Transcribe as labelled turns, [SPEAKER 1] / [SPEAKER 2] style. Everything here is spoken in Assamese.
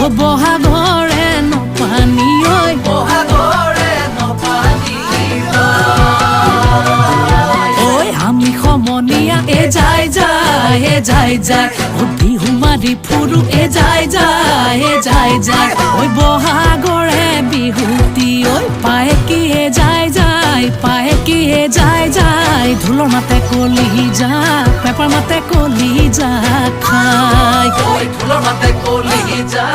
[SPEAKER 1] ও বহাগৰে নপানী ঐ
[SPEAKER 2] বহাগৰে নপানী
[SPEAKER 1] ঐ আমি সমনীয়া এ যায় যায় এ যায় যায় ও বিহু মাৰি ফুৰো এ যায় যায় এ যায় যায় ঐ বহাগৰে বিহুতি ঐ পায় কি এ যায় যায় পায় কি এ যায় যায় ঢোলৰ মাতে কলি যা পেপাৰ মাতে কলি যা খাই
[SPEAKER 2] ঐ ঢোলৰ মাতে কলি যা